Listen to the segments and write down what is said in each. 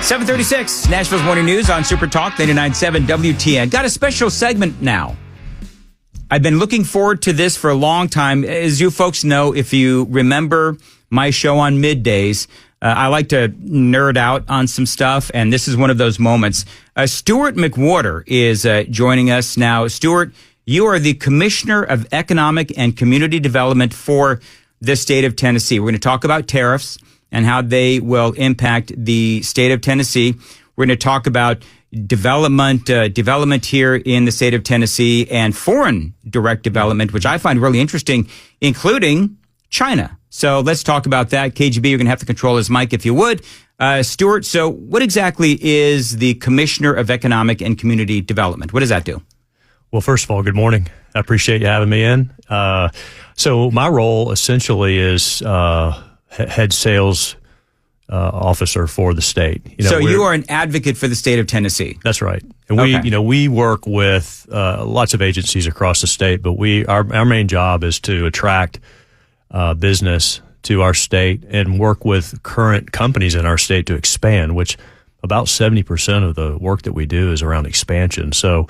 7:36, Nashville's Morning News on Super Talk 99.7 WTN. Got a special segment now. I've been looking forward to this for a long time. As you folks know, if you remember my show on middays, I like to nerd out on some stuff, and this is one of those moments. Stuart McWhorter is joining us now. Stuart, you are the Commissioner of Economic and Community Development for the state of Tennessee. We're going to talk about tariffs and how they will impact the state of Tennessee. We're going to talk about development here in the state of Tennessee and foreign direct development, which I find really interesting, including China. So let's talk about that. KGB, you're going to have to control his mic if you would. Stuart, so what exactly is the Commissioner of Economic and Community Development? What does that do? Well, first of all, good morning. I appreciate you having me in. So my role essentially is head sales officer for the state. So you are an advocate for the state of Tennessee. That's right. And we work with lots of agencies across the state, but our main job is to attract business to our state and work with current companies in our state to expand, which about 70% of the work that we do is around expansion. So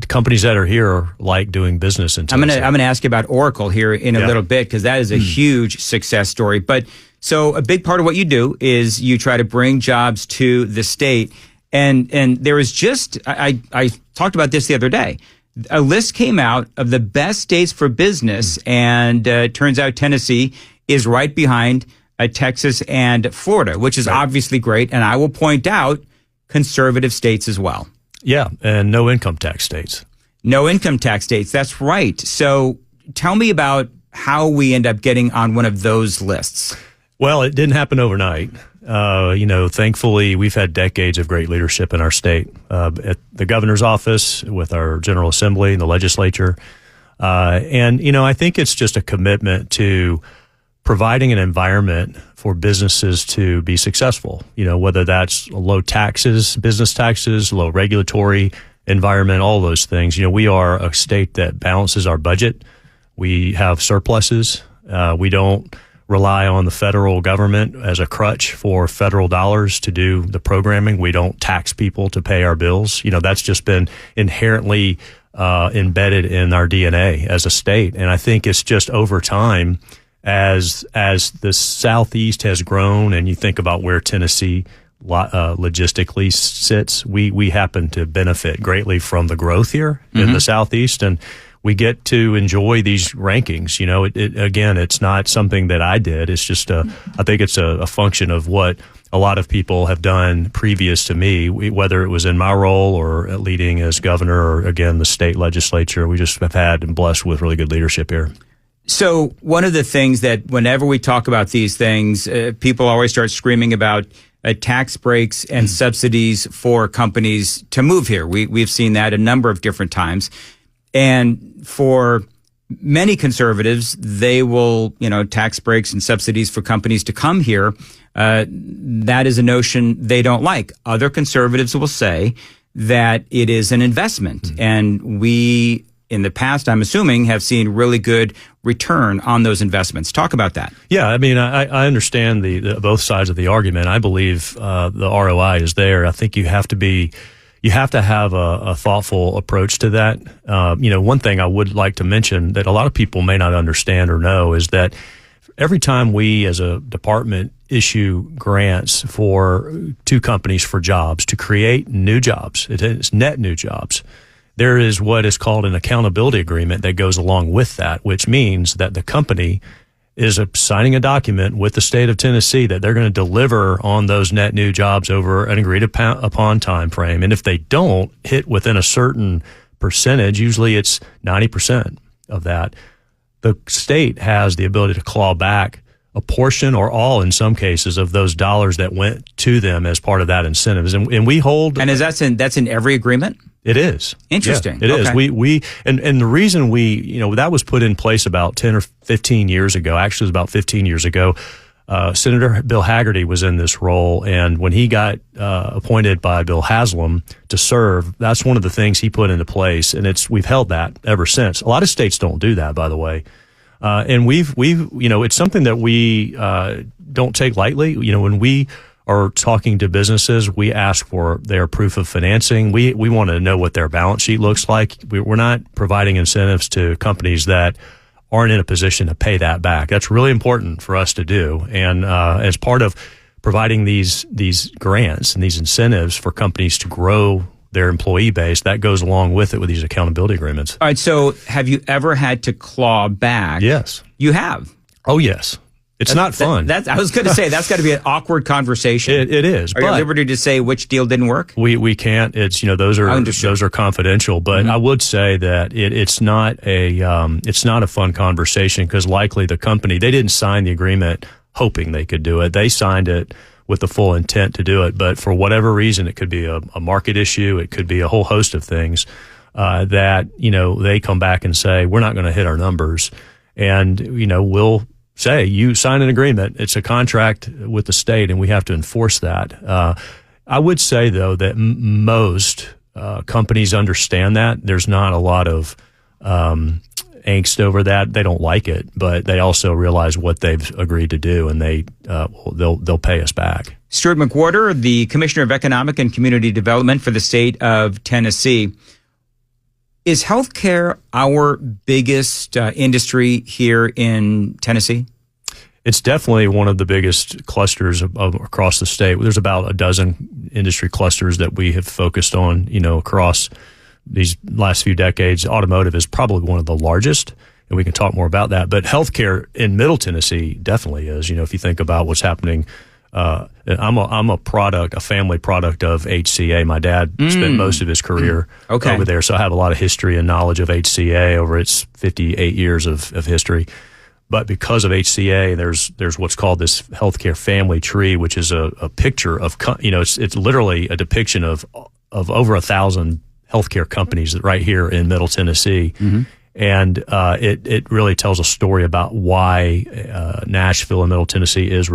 companies that are here like doing business in Tennessee. I'm going to ask you about Oracle here in a little bit, because that is a huge success story. But so a big part of what you do is you try to bring jobs to the state. And there is just, I talked about this the other day. A list came out of the best states for business, and it turns out Tennessee is right behind Texas and Florida, which is obviously great. And I will point out conservative states as well. Yeah, and no income tax states. No income tax states, that's right. So tell me about how we end up getting on one of those lists. Well, it didn't happen overnight. Thankfully, we've had decades of great leadership in our state, at the governor's office, with our General Assembly and the legislature. I think it's just a commitment to providing an environment for businesses to be successful, whether that's low taxes, business taxes, low regulatory environment, all those things. We are a state that balances our budget. We have surpluses. We don't rely on the federal government as a crutch for federal dollars to do the programming. We don't tax people to pay our bills. That's just been inherently embedded in our DNA as a state. And I think it's just over time, as the Southeast has grown, and you think about where Tennessee logistically sits, we happen to benefit greatly from the growth here in the Southeast, and we get to enjoy these rankings. Again, it's not something that I did. It's just I think it's a function of what a lot of people have done previous to me, whether it was in my role or leading as governor or, again, the state legislature. We just have had and blessed with really good leadership here. So one of the things that whenever we talk about these things, people always start screaming about tax breaks and subsidies for companies to move here. We've seen that a number of different times. And for many conservatives, they will, tax breaks and subsidies for companies to come here. That is a notion they don't like. Other conservatives will say that it is an investment. And we, in the past, I'm assuming, have seen really good return on those investments. Talk about that. Yeah, I understand the both sides of the argument. I believe the ROI is there. I think you have to have a thoughtful approach to that. One thing I would like to mention that a lot of people may not understand or know is that every time we as a department issue grants to companies for jobs, to create new jobs, it's net new jobs, there is what is called an accountability agreement that goes along with that, which means that the company is signing a document with the state of Tennessee that they're going to deliver on those net new jobs over an agreed upon time frame. And if they don't hit within a certain percentage, usually it's 90% of that, the state has the ability to claw back a portion or all, in some cases, of those dollars that went to them as part of that incentives. And we hold... And that's in every agreement? It is. Interesting. Yeah, it is. And the reason that was put in place about 10 or 15 years ago, actually it was about 15 years ago. Senator Bill Hagerty was in this role, and when he got appointed by Bill Haslam to serve, that's one of the things he put into place, and we've held that ever since. A lot of states don't do that, by the way. And we've it's something that we don't take lightly. When we are talking to businesses, we ask for their proof of financing. We want to know what their balance sheet looks like. We're not providing incentives to companies that aren't in a position to pay that back. That's really important for us to do. And as part of providing these grants and these incentives for companies to grow their employee base, that goes along with it with these accountability agreements. All right. So have you ever had to claw back? Yes. You have? Oh, yes. It's not fun. I was going to say, that's got to be an awkward conversation. It is. Are you at liberty to say which deal didn't work? We can't. It's, those are confidential, but I would say that it's not a fun conversation, because likely the company, they didn't sign the agreement hoping they could do it. They signed it with the full intent to do it, but for whatever reason, it could be a market issue, it could be a whole host of things that they come back and say, we're not going to hit our numbers, and we'll say, you sign an agreement, it's a contract with the state, and we have to enforce that. I would say, though, that most companies understand that. There's not a lot of angst over that. They don't like it, but they also realize what they've agreed to do, and they'll pay us back. Stuart McWhorter, the Commissioner of Economic and Community Development for the state of Tennessee. Is healthcare our biggest industry here in Tennessee? It's definitely one of the biggest clusters across the state. There's about a dozen industry clusters that we have focused on, across these last few decades. Automotive is probably one of the largest, and we can talk more about that. But healthcare in Middle Tennessee definitely is. If you think about what's happening, I'm a family product of HCA. My dad spent most of his career over there, so I have a lot of history and knowledge of HCA over its 58 years of history. But because of HCA, there's what's called this healthcare family tree, which is a picture of, it's literally a depiction of over 1,000 healthcare companies right here in Middle Tennessee. Mm-hmm. And it really tells a story about why Nashville and Middle Tennessee has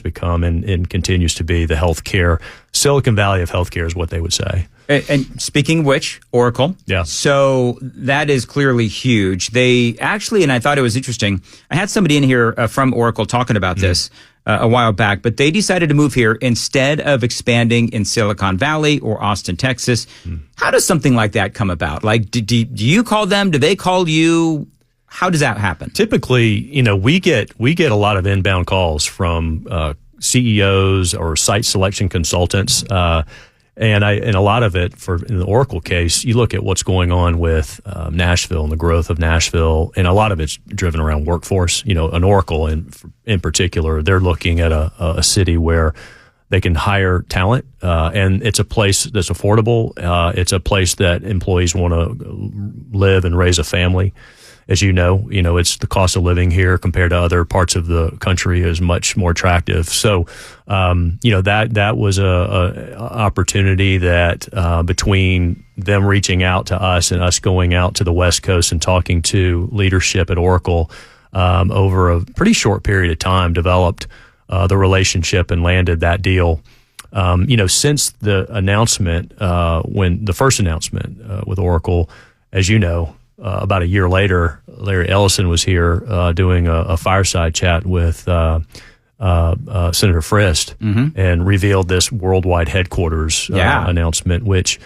become and continues to be the healthcare Silicon Valley of healthcare, is what they would say. And speaking of which, Oracle. Yeah. So that is clearly huge. They actually, and I thought it was interesting, I had somebody in here from Oracle talking about this a while back, but they decided to move here instead of expanding in Silicon Valley or Austin, Texas. How does something like that come about? Like, do you call them? Do they call you? How does that happen? Typically, we get a lot of inbound calls from CEOs or site selection consultants. And a lot of it, in the Oracle case, you look at what's going on with Nashville and the growth of Nashville, and a lot of it's driven around workforce. An Oracle in particular, they're looking at a city where they can hire talent, and it's a place that's affordable. It's a place that employees want to live and raise a family. As you know, it's the cost of living here compared to other parts of the country is much more attractive. So, that was a opportunity that between them reaching out to us and us going out to the West Coast and talking to leadership at Oracle over a pretty short period of time, developed the relationship and landed that deal. Since the announcement, when the first announcement with Oracle, as you know, about a year later, Larry Ellison was here doing a fireside chat with Senator Frist, and revealed this worldwide headquarters announcement, which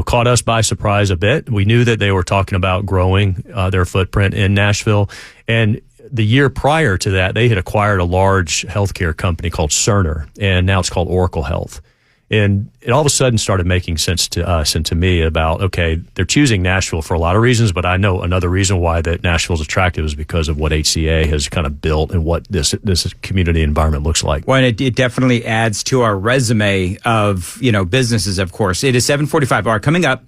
caught us by surprise a bit. We knew that they were talking about growing their footprint in Nashville, and the year prior to that, they had acquired a large healthcare company called Cerner, and now it's called Oracle Health. And it all of a sudden started making sense to us and to me about, okay, they're choosing Nashville for a lot of reasons, but I know another reason why that Nashville is attractive is because of what HCA has kind of built and what this community environment looks like. Well, and it definitely adds to our resume of, businesses, of course. It is 7:45. All right, coming up,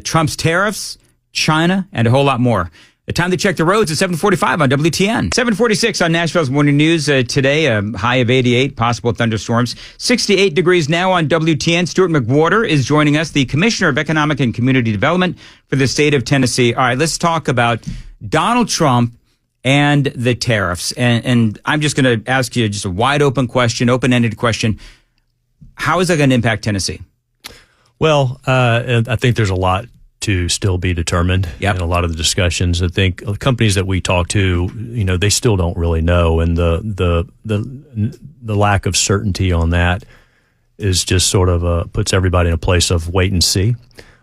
Trump's tariffs, China, and a whole lot more. The time to check the roads at 7:45 on WTN. 7:46 on Nashville's Morning News today. A high of 88, possible thunderstorms. 68 degrees now on WTN. Stuart McWhorter is joining us, the Commissioner of Economic and Community Development for the state of Tennessee. All right, let's talk about Donald Trump and the tariffs. And I'm just going to ask you just a wide open question, open-ended question. How is that going to impact Tennessee? Well, I think there's a lot to still be determined Yep. in a lot of the discussions. I think companies that we talk to, they still don't really know, and the lack of certainty on that is just sort of puts everybody in a place of wait and see.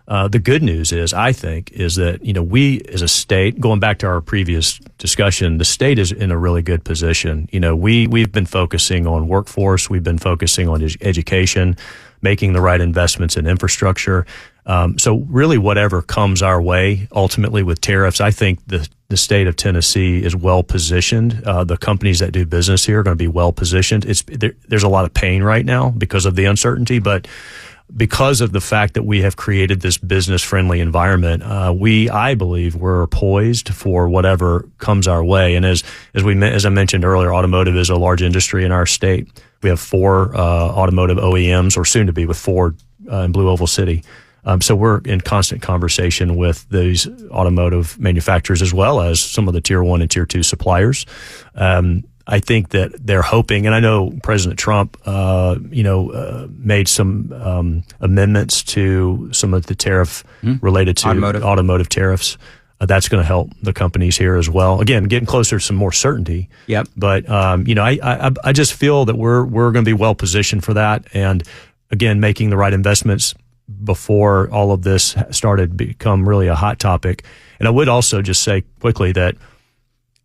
The good news is, I think, is that, we as a state, going back to our previous discussion, the state is in a really good position. We've been focusing on workforce. We've been focusing on education, making the right investments in infrastructure. So really whatever comes our way, ultimately with tariffs, I think the state of Tennessee is well positioned. The companies that do business here are going to be well positioned. There's a lot of pain right now because of the uncertainty, but because of the fact that we have created this business-friendly environment, I believe we're poised for whatever comes our way. And as I mentioned earlier, automotive is a large industry in our state. We have 4 automotive OEMs, or soon to be with Ford in Blue Oval City. So we're in constant conversation with these automotive manufacturers as well as some of the tier 1 and tier 2 suppliers. I think that they're hoping, and I know President Trump, made some amendments to some of the tariff related to automotive tariffs. That's going to help the companies here as well. Again, getting closer to some more certainty. Yep. But I just feel that we're going to be well positioned for that, and again, making the right investments before all of this started to become really a hot topic. And I would also just say quickly that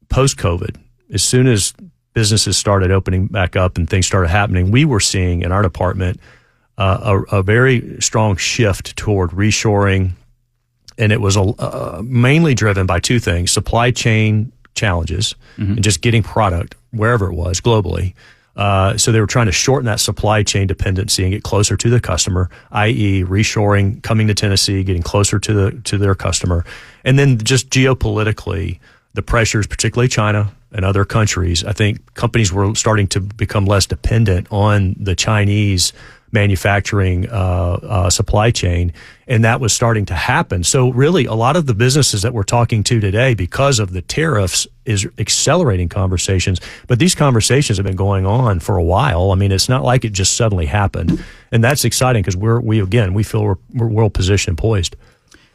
post-COVID, as soon as businesses started opening back up and things started happening, we were seeing in our department a very strong shift toward reshoring, and it was mainly driven by 2 things: supply chain challenges and just getting product wherever it was globally. So they were trying to shorten that supply chain dependency and get closer to the customer, i.e. reshoring, coming to Tennessee, getting closer to their customer. And then just geopolitically, the pressures, particularly China and other countries, I think companies were starting to become less dependent on the Chinese manufacturing supply chain, and that was starting to happen. So really, a lot of the businesses that we're talking to today, because of the tariffs, is accelerating conversations. But these conversations have been going on for a while. I mean, it's not like it just suddenly happened, and that's exciting because we feel we're well positioned and poised.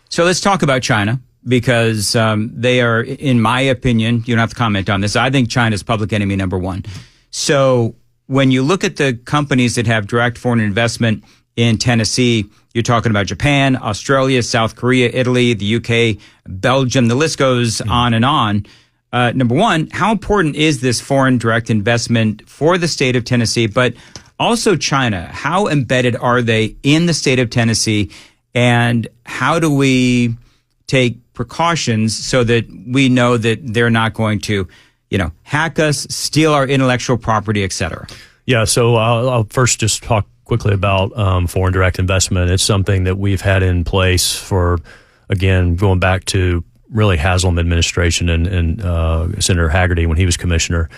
So let's talk about China, because they are, in my opinion, you don't have to comment on this, I think China's public enemy number 1. So when you look at the companies that have direct foreign investment in Tennessee, you're talking about Japan, Australia, South Korea, Italy, the UK, Belgium, the list goes on and on. Number 1, how important is this foreign direct investment for the state of Tennessee, but also China? How embedded are they in the state of Tennessee, and how do we take precautions so that we know that they're not going to hack us, steal our intellectual property, et cetera? Yeah, so I'll first just talk quickly about foreign direct investment. It's something that we've had in place for, again, going back to really Haslam administration and Senator Hagerty when he was commissioner.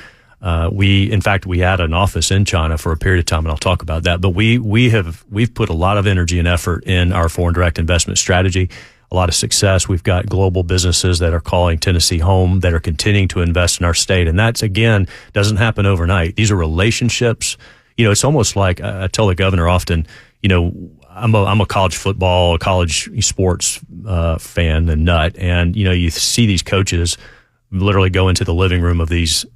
In fact, we had an office in China for a period of time, and I'll talk about that. But we've put a lot of energy and effort in our foreign direct investment strategy. A lot of success. We've got global businesses that are calling Tennessee home, that are continuing to invest in our state. And that's, again, doesn't happen overnight. These are relationships. It's almost like I tell the governor often, I'm a college football, college sports fan and nut. And, you see these coaches literally go into the living room of these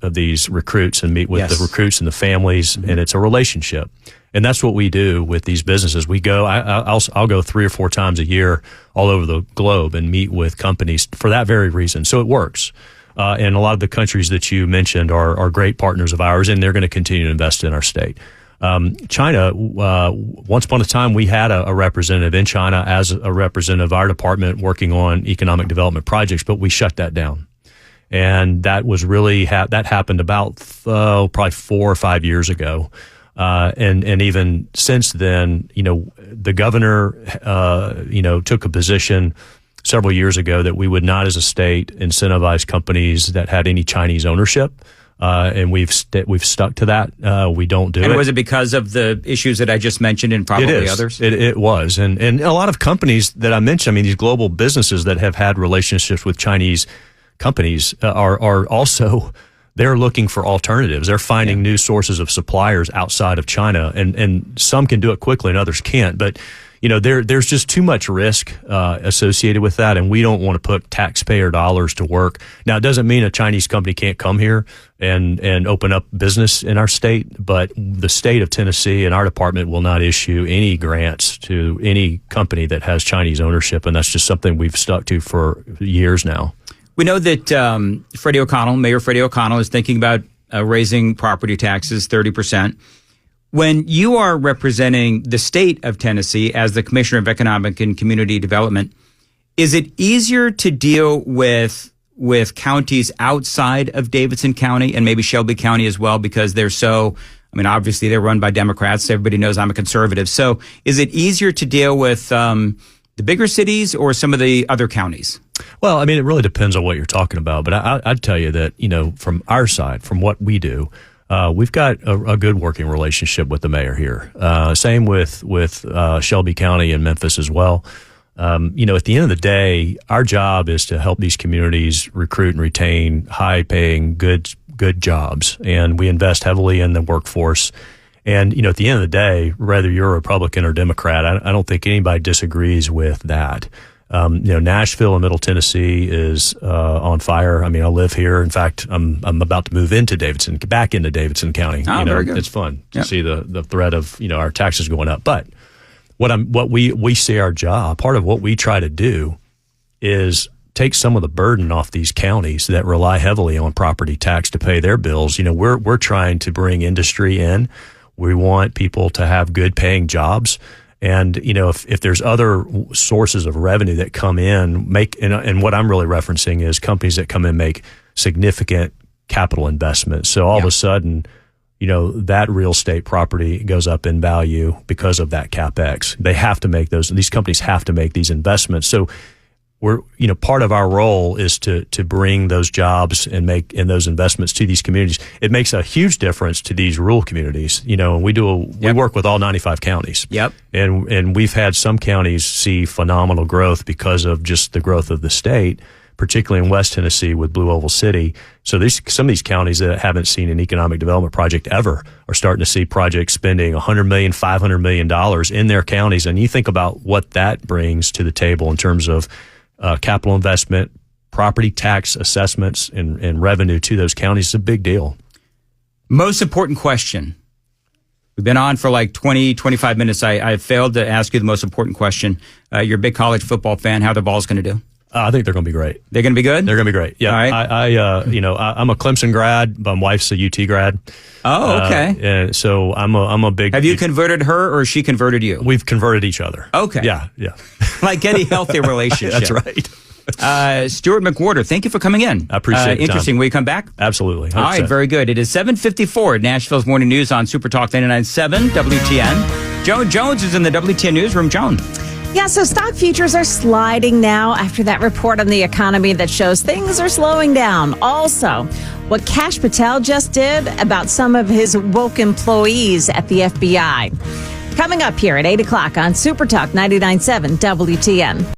recruits and meet with the recruits and the families. And it's a relationship. And that's what we do with these businesses. We go, I'll go 3 or 4 times a year all over the globe and meet with companies for that very reason. So it works. And a lot of the countries that you mentioned are great partners of ours, and they're going to continue to invest in our state. China, once upon a time, we had a representative in China as a representative of our department working on economic development projects, but we shut that down. And that was really, that happened about probably 4 or 5 years ago. And even since then, the governor, took a position several years ago that we would not, as a state, incentivize companies that had any Chinese ownership. And we've stuck to that. We don't do it. And was it because of the issues that I just mentioned and probably others? It was. And a lot of companies that I mentioned, these global businesses that have had relationships with Chinese companies are also, they're looking for alternatives. They're finding new sources of suppliers outside of China, and some can do it quickly and others can't. But, there's just too much risk associated with that, and we don't want to put taxpayer dollars to work. Now, it doesn't mean a Chinese company can't come here and open up business in our state, but the state of Tennessee and our department will not issue any grants to any company that has Chinese ownership, and that's just something we've stuck to for years now. We know that Mayor Freddie O'Connell is thinking about raising property taxes 30%. When you are representing the state of Tennessee as the Commissioner of Economic and Community Development, is it easier to deal with counties outside of Davidson County and maybe Shelby County as well, because obviously they're run by Democrats. Everybody knows I'm a conservative. So is it easier to deal with the bigger cities or some of the other counties? Well, it really depends on what you're talking about. But I'd tell you that, from our side, from what we do, we've got a good working relationship with the mayor here. Same with Shelby County and Memphis as well. At the end of the day, our job is to help these communities recruit and retain high-paying, good jobs, and we invest heavily in the workforce. And at the end of the day, whether you're a Republican or Democrat, I don't think anybody disagrees with that. Nashville and Middle Tennessee is on fire. I live here. In fact, I'm about to move back into Davidson County. Very good. It's fun to see the threat of our taxes going up. But what we see our job, part of what we try to do is take some of the burden off these counties that rely heavily on property tax to pay their bills. We're trying to bring industry in. We want people to have good paying jobs. And, if there's other sources of revenue that come in, and what I'm really referencing is companies that come in make significant capital investments. So all of a sudden, that real estate property goes up in value because of that CapEx. They have to make these companies have to make these investments. So we're, part of our role is to bring those jobs and make those investments to these communities. It makes a huge difference to these rural communities. We work with all 95 counties. Yep. And we've had some counties see phenomenal growth because of just the growth of the state, particularly in West Tennessee with Blue Oval City. So some of these counties that haven't seen an economic development project ever are starting to see projects spending $100 million, $500 million in their counties. And you think about what that brings to the table in terms of capital investment, property tax assessments, and revenue to those counties. Is a big deal. Most important question. We've been on for like 20, 25 minutes. I failed to ask you the most important question. You're a big college football fan. How are the Vols going to do? I think they're going to be great. They're going to be good? They're going to be great. Yeah. All right. I'm a Clemson grad. My wife's a UT grad. Oh, okay. And so I'm a big. Have you converted her or she converted you? We've converted each other. Okay. Yeah. Like any healthy relationship. That's right. Stuart McWhorter, thank you for coming in. I appreciate it. Interesting. Will you come back? Absolutely. 100%. All right. Very good. It is 7:54. Nashville's Morning News on Super Talk 99.7 WTN. Joan Jones is in the WTN newsroom. Joan. Yeah, so stock futures are sliding now after that report on the economy that shows things are slowing down. Also, what Kash Patel just did about some of his woke employees at the FBI. Coming up here at 8 o'clock on Super Talk 99.7 WTN.